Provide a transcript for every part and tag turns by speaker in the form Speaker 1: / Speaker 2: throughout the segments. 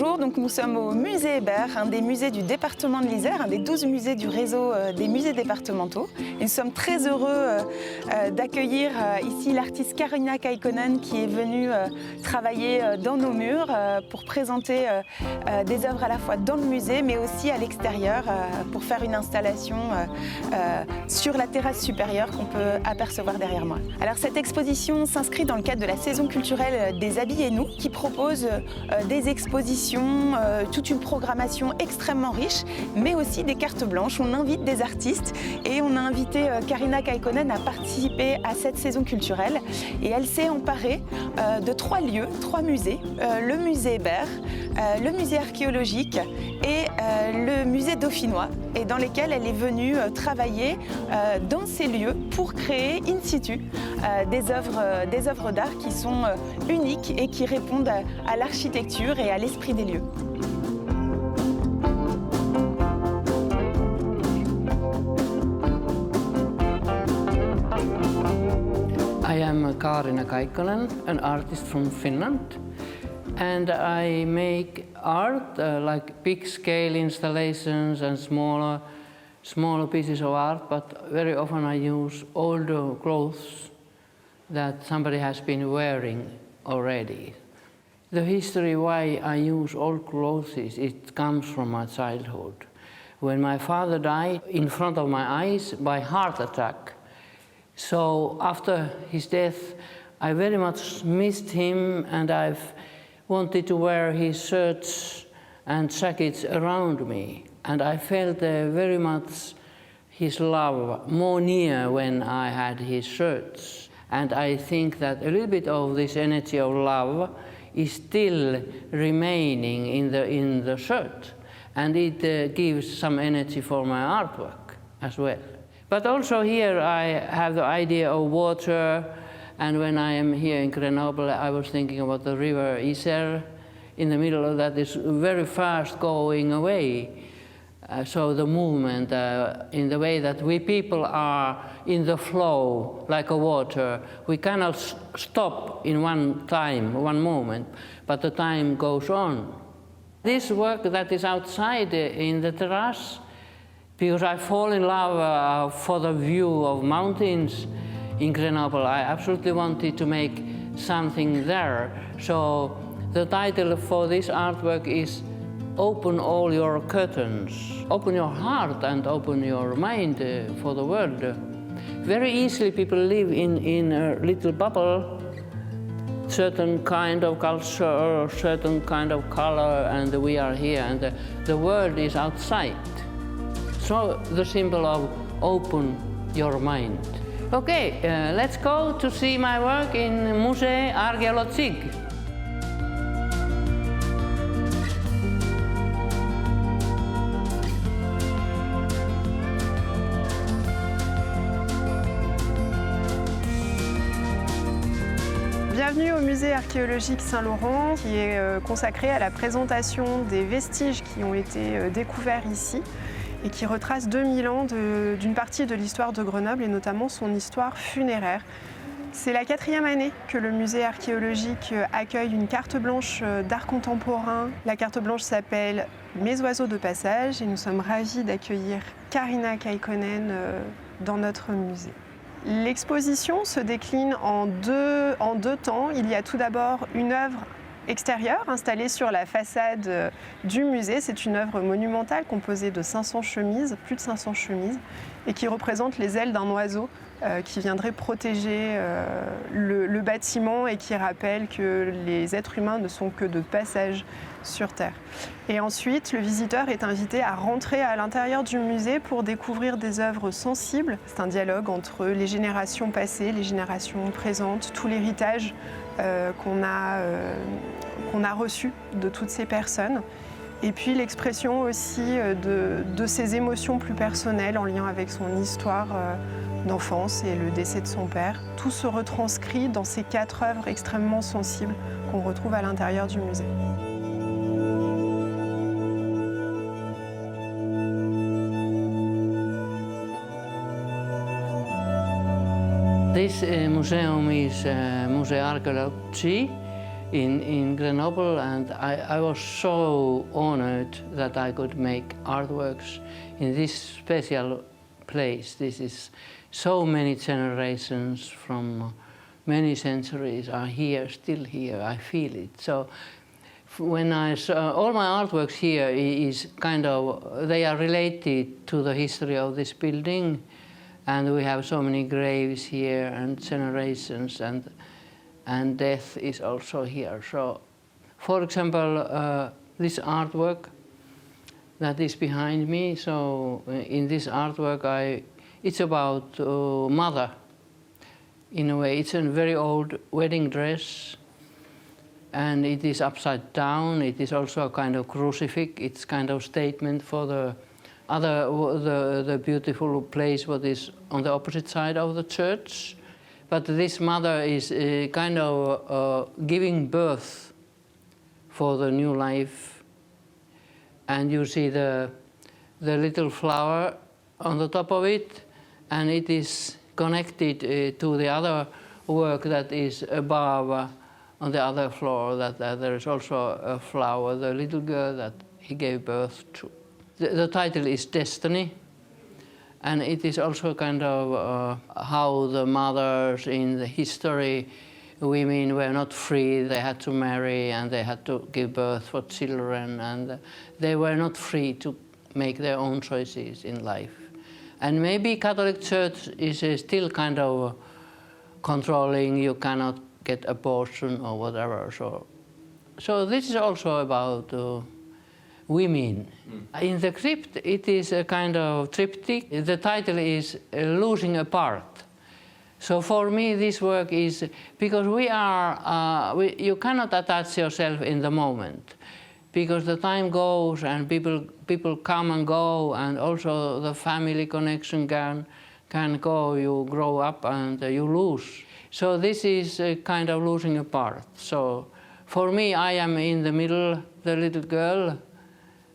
Speaker 1: Bonjour, donc nous sommes au musée Hébert, un des musées du département de l'Isère, un des 12 musées du réseau des musées départementaux. Et nous sommes très heureux d'accueillir ici l'artiste Kaarina Kaikkonen qui est venue travailler dans nos murs pour présenter des œuvres à la fois dans le musée mais aussi à l'extérieur pour faire une installation sur la terrasse supérieure qu'on peut apercevoir derrière moi. Alors cette exposition s'inscrit dans le cadre de la Saison culturelle des habits et nous qui propose des expositions, toute une programmation extrêmement riche, mais aussi des cartes blanches. On invite des artistes et on a invité Kaarina Kaikkonen à participer à cette saison culturelle. Et elle s'est emparée de 3 lieux, 3 musées, le musée Hébert, le musée archéologique et le musée dauphinois, et dans lesquels elle est venue travailler dans ces lieux pour créer in situ des œuvres d'art qui sont uniques et qui répondent à l'architecture et à l'esprit des lieux.
Speaker 2: I am Kaarina Kaikkonen, an artist from Finland, and I make art like big-scale installations and smaller pieces of art, but very often I use older clothes that somebody has been wearing already. The history why I use old clothes, it comes from my childhood. When my father died in front of my eyes by heart attack, so after his death, I very much missed him, and I've wanted to wear his shirts and jackets around me. And I felt very much his love more near when I had his shirts. And I think that a little bit of this energy of love is still remaining in the shirt. And it gives some energy for my artwork as well. But also here I have the idea of water, and when I am here in Grenoble I was thinking about the river Isère. In the middle of that is very fast going away. So the movement in the way that we people are in the flow like a water. We cannot stop in one moment, but the time goes on. This work that is outside in the terrace, because I fall in love for the view of mountains in Grenoble, I absolutely wanted to make something there. So the title for this artwork is Open All Your Curtains. Open your heart and open your mind for the world. Very easily people live in a little bubble, certain kind of culture, certain kind of color, and we are here, and the world is outside. So the symbol of open your mind. Okay, let's go to see my work in Musée archéologique.
Speaker 3: Bienvenue au musée archéologique Saint-Laurent qui est consacré à la présentation des vestiges qui ont été découverts ici et qui retrace 2000 ans d'une partie de l'histoire de Grenoble et notamment son histoire funéraire. C'est la 4e année que le musée archéologique accueille une carte blanche d'art contemporain. La carte blanche s'appelle Mes oiseaux de passage et nous sommes ravis d'accueillir Kaarina Kaikkonen dans notre musée. L'exposition se décline en deux temps. Il y a tout d'abord une œuvre extérieure installée sur la façade du musée. C'est une œuvre monumentale composée de 500 chemises, plus de 500 chemises, et qui représente les ailes d'un oiseau qui viendrait protéger le bâtiment et qui rappelle que les êtres humains ne sont que de passage sur Terre. Et ensuite, le visiteur est invité à rentrer à l'intérieur du musée pour découvrir des œuvres sensibles. C'est un dialogue entre les générations passées, les générations présentes, tout l'héritage qu'on a reçu de toutes ces personnes. Et puis l'expression aussi de ses émotions plus personnelles en lien avec son histoire d'enfance et le décès de son père. Tout se retranscrit dans ces 4 œuvres extrêmement sensibles qu'on retrouve à l'intérieur du musée.
Speaker 2: This museum is Musée archéologique, in Grenoble, and I was so honored that I could make artworks in this special place. This is so many generations from many centuries are here, still here. I feel it. So when I saw all my artworks here is kind of, they are related to the history of this building, and we have so many graves here and generations, and death is also here. So, for example, this artwork that is behind me, so in this artwork it's about mother. In a way, it's a very old wedding dress, and it is upside down. It is also a kind of crucifix. It's kind of statement for the beautiful place what is on the opposite side of the church. But this mother is kind of giving birth for the new life. And you see the little flower on the top of it, and it is connected to the other work that is above on the other floor, that there is also a flower, the little girl that he gave birth to. The title is Destiny. And it is also kind of how the mothers in the history, women were not free. They had to marry and they had to give birth for children, and they were not free to make their own choices in life. And maybe Catholic Church is still kind of controlling. You cannot get abortion or whatever. So this is also about women. In the crypt, it is a kind of triptych. The title is Losing Apart. So for me, this work is, because you cannot attach yourself in the moment, because the time goes and people come and go, and also the family connection can go. You grow up and you lose. So this is a kind of losing apart. So for me, I am in the middle, the little girl,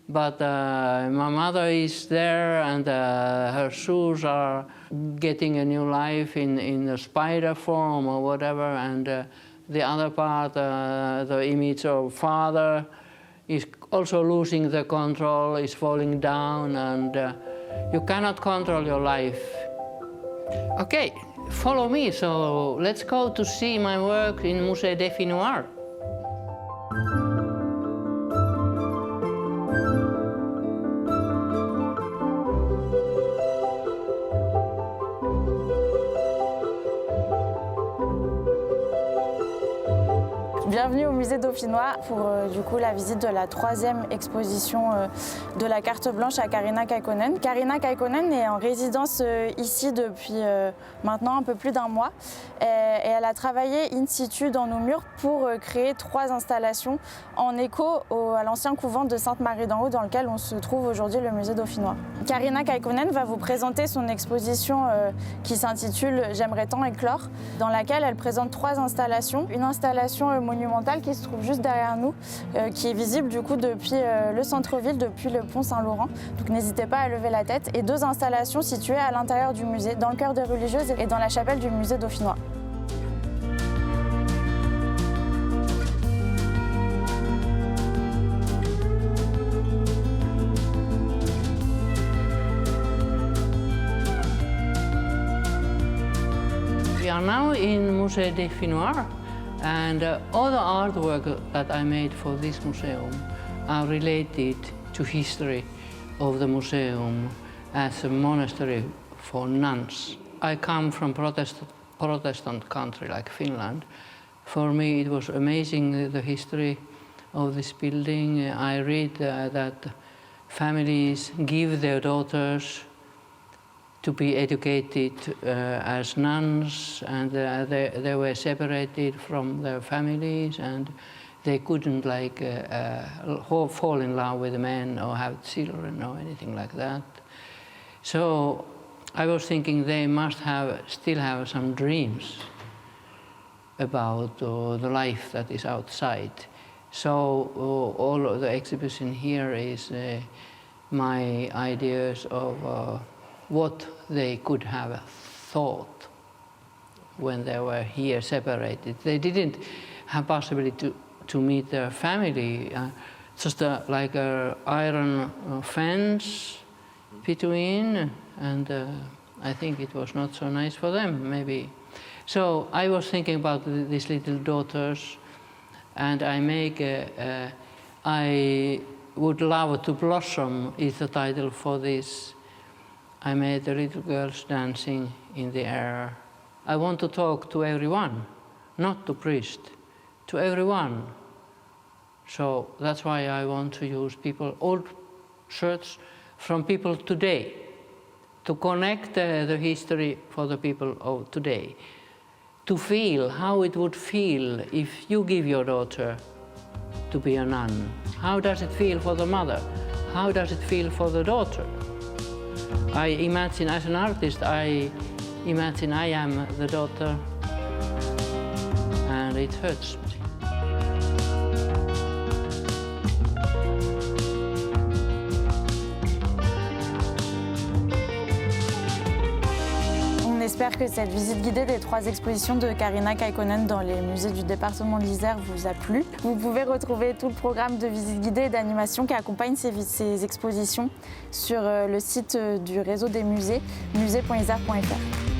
Speaker 2: but my mother is there, and her shoes are getting a new life in a spider form or whatever, and the other part, the image of father, is also losing the control, is falling down, and you cannot control your life. Okay, follow me, so let's go to see my work in Musée dauphinois.
Speaker 1: Bienvenue au musée dauphinois pour du coup la visite de la 3e exposition de la carte blanche à Kaarina Kaikkonen. Kaarina Kaikkonen est en résidence ici depuis maintenant un peu plus d'un mois et elle a travaillé in situ dans nos murs pour créer 3 installations en écho à l'ancien couvent de Sainte-Marie-d'en-Haut dans lequel on se trouve aujourd'hui le musée dauphinois. Kaarina Kaikkonen va vous présenter son exposition qui s'intitule J'aimerais tant éclore, dans laquelle elle présente 3 installations. Une installation monumentale qui se trouve juste derrière nous, qui est visible du coup depuis le centre-ville, depuis le pont Saint-Laurent. Donc n'hésitez pas à lever la tête. Et 2 installations situées à l'intérieur du musée, dans le cœur des religieuses et dans la chapelle du musée dauphinois.
Speaker 2: We are now in Musée dauphinois, and all the artwork that I made for this museum are related to history of the museum as a monastery for nuns. I come from Protestant country like Finland. For me it was amazing the history of this building. I read that families give their daughters to be educated as nuns, and they were separated from their families, and they couldn't fall in love with men or have children or anything like that. So I was thinking they must still have some dreams about the life that is outside. So all of the exhibition here is my ideas of what they could have thought when they were here separated. They didn't have possibility to meet their family. Just like an iron fence between, and I think it was not so nice for them, maybe. So I was thinking about these little daughters, and I would love to blossom is the title for this. I made the little girls dancing in the air. I want to talk to everyone, not to priest, to everyone. So that's why I want to use old shirts from people today, to connect the history for the people of today, to feel how it would feel if you give your daughter to be a nun. How does it feel for the mother? How does it feel for the daughter? I imagine as an artist, I imagine I am the daughter, and it hurts me.
Speaker 1: On espère que cette visite guidée des 3 expositions de Kaarina Kaikkonen dans les musées du département de l'Isère vous a plu. Vous pouvez retrouver tout le programme de visite guidée et d'animation qui accompagne ces expositions sur le site du réseau des musées, musée.isère.fr.